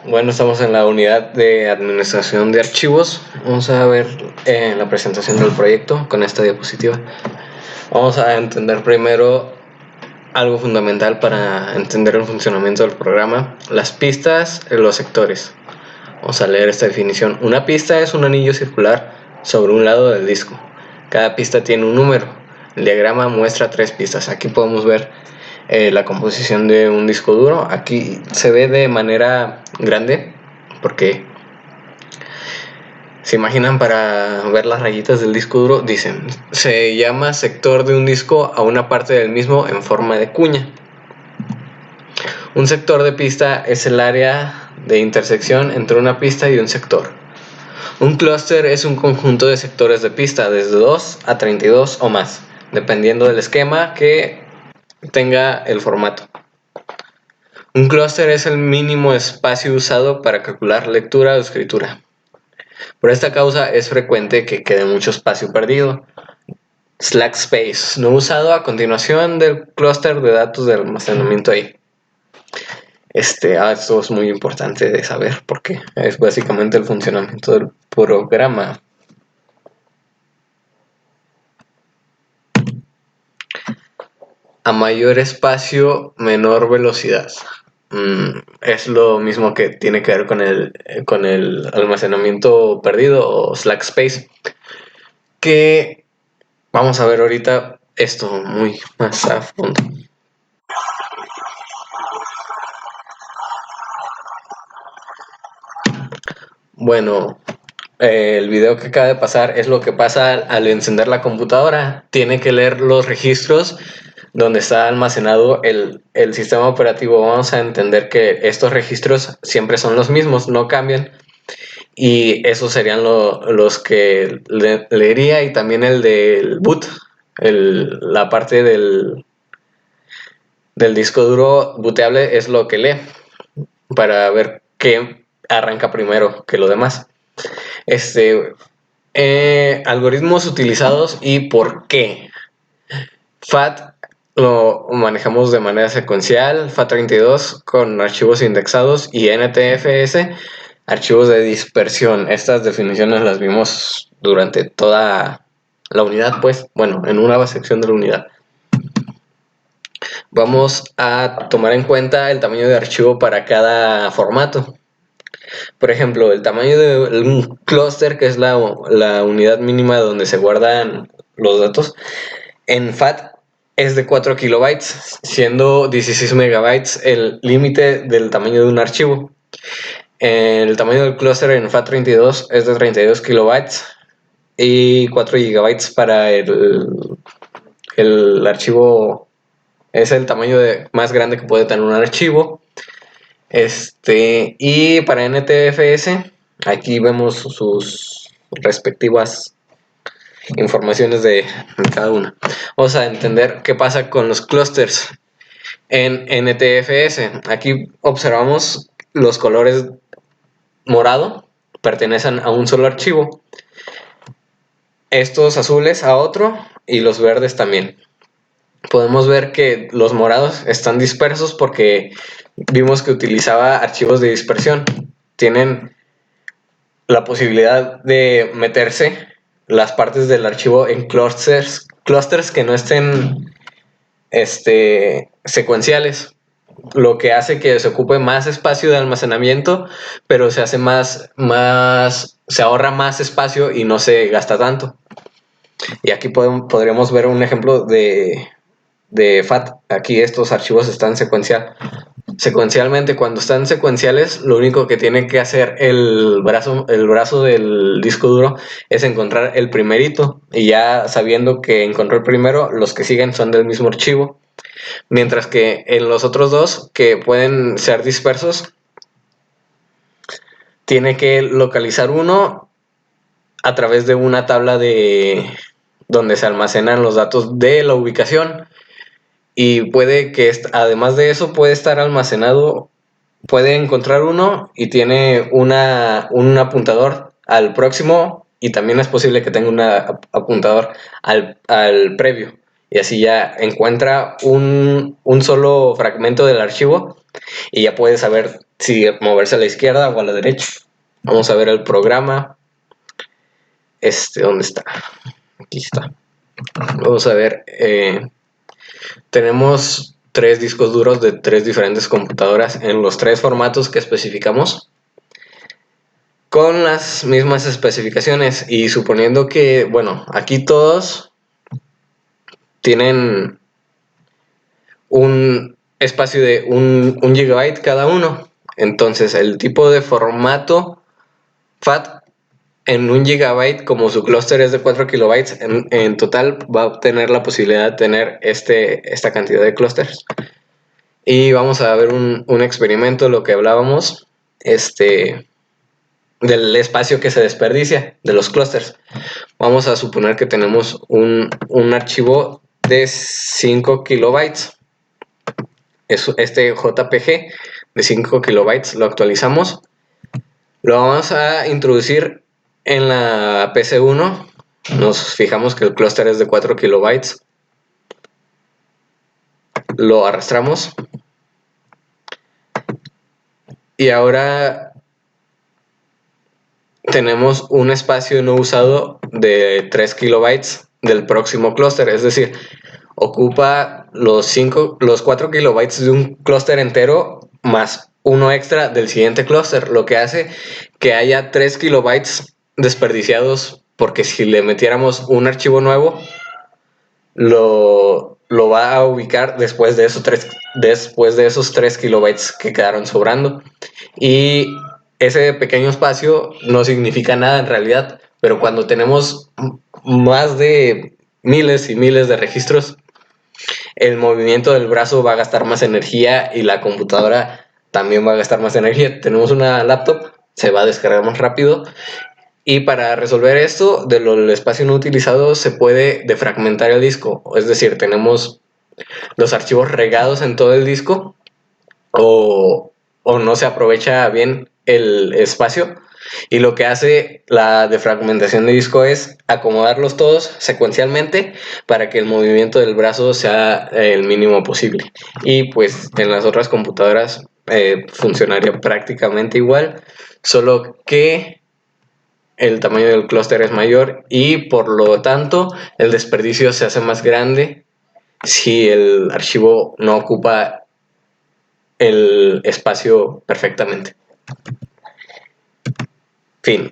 Bueno, estamos en la unidad de administración de archivos. Vamos a ver la presentación del proyecto con esta diapositiva. Vamos a entender primero algo fundamental para entender el funcionamiento del programa: las pistas y los sectores. Vamos a leer esta definición. Una pista es un anillo circular sobre un lado del disco. Cada pista tiene un número. El diagrama muestra 3 pistas. Aquí podemos ver la composición de un disco duro. Aquí se ve de manera grande porque se imaginan, para ver las rayitas del disco duro, dicen: se llama sector de un disco a una parte del mismo en forma de cuña. Un sector de pista es el área de intersección entre una pista y un sector. Un clúster es un conjunto de sectores de pista, desde 2 a 32 o más, dependiendo del esquema que tenga el formato. Un clúster es el mínimo espacio usado para calcular lectura o escritura. Por esta causa es frecuente que quede mucho espacio perdido. Slack space, no usado a continuación del clúster de datos de almacenamiento ahí. Esto es muy importante de saber porque es básicamente el funcionamiento del programa. A mayor espacio, menor velocidad. Es lo mismo que tiene que ver con el almacenamiento perdido o slack space, que vamos a ver ahorita esto muy más a fondo. Bueno, el video que acaba de pasar es lo que pasa al encender la computadora. Tiene que leer los registros donde está almacenado el sistema operativo. Vamos a entender que estos registros siempre son los mismos, no cambian. Y esos serían los que leería, y también el del boot, la parte del disco duro booteable es lo que lee, para ver qué arranca primero que lo demás. Algoritmos utilizados y por qué. FAT lo manejamos de manera secuencial, FAT32 con archivos indexados, y NTFS, archivos de dispersión. Estas definiciones las vimos durante toda la unidad, en una sección de la unidad. Vamos a tomar en cuenta el tamaño de archivo para cada formato. Por ejemplo, el tamaño de un clúster, que es la unidad mínima donde se guardan los datos, en FAT es de 4 kilobytes, siendo 16 megabytes el límite del tamaño de un archivo. El tamaño del clúster en FAT32 es de 32 kilobytes y 4 gigabytes para el archivo. Es el tamaño más grande que puede tener un archivo. Y para NTFS, aquí vemos sus respectivas informaciones de cada una. Vamos a entender qué pasa con los clústeres en NTFS. Aquí observamos los colores morado pertenecen a un solo archivo, estos azules a otro, y los verdes también. Podemos ver que los morados están dispersos porque vimos que utilizaba archivos de dispersión. Tienen la posibilidad de meterse las partes del archivo en clústeres que no estén secuenciales, lo que hace que se ocupe más espacio de almacenamiento, pero se ahorra más espacio y no se gasta tanto. Y aquí podríamos ver un ejemplo de FAT. Aquí estos archivos están secuencialmente. Cuando están secuenciales, lo único que tiene que hacer el brazo del disco duro es encontrar el primerito, y ya sabiendo que encontró el primero, los que siguen son del mismo archivo. Mientras que en los otros dos, que pueden ser dispersos, tiene que localizar uno a través de una tabla donde se almacenan los datos de la ubicación. Y puede que, además de eso, puede estar almacenado, puede encontrar uno y tiene un apuntador al próximo, y también es posible que tenga un apuntador al previo. Y así ya encuentra un solo fragmento del archivo y ya puede saber si moverse a la izquierda o a la derecha. Vamos a ver el programa. ¿Dónde está? Aquí está. Vamos a ver. Tenemos 3 discos duros de 3 diferentes computadoras en los 3 formatos que especificamos, con las mismas especificaciones, y suponiendo que, bueno, aquí todos tienen un espacio de 1 GB cada uno. Entonces el tipo de formato FAT en 1 GB, como su clúster es de 4 kilobytes, en total va a obtener la posibilidad de tener esta cantidad de clústeres. Y vamos a ver un experimento, lo que hablábamos, del espacio que se desperdicia de los clústeres. Vamos a suponer que tenemos un archivo de 5 kilobytes. Este JPG de 5 kilobytes lo actualizamos. Lo vamos a introducir en la PC1. Nos fijamos que el clúster es de 4 kilobytes. Lo arrastramos. Y ahora tenemos un espacio no usado de 3 kilobytes del próximo clúster. Es decir, ocupa los 4 kilobytes de un clúster entero más uno extra del siguiente clúster, lo que hace que haya 3 kilobytes desperdiciados, porque si le metiéramos un archivo nuevo, lo va a ubicar después de esos 3 kilobytes que quedaron sobrando. Y ese pequeño espacio no significa nada en realidad, pero cuando tenemos más de miles y miles de registros, el movimiento del brazo va a gastar más energía y la computadora también va a gastar más energía. Tenemos una laptop, se va a descargar más rápido, y para resolver esto del espacio no utilizado se puede defragmentar el disco. Es decir, tenemos los archivos regados en todo el disco, o no se aprovecha bien el espacio, y lo que hace la defragmentación de disco es acomodarlos todos secuencialmente para que el movimiento del brazo sea el mínimo posible. Y pues en las otras computadoras funcionaría prácticamente igual, solo que el tamaño del clúster es mayor y por lo tanto el desperdicio se hace más grande si el archivo no ocupa el espacio perfectamente. Fin.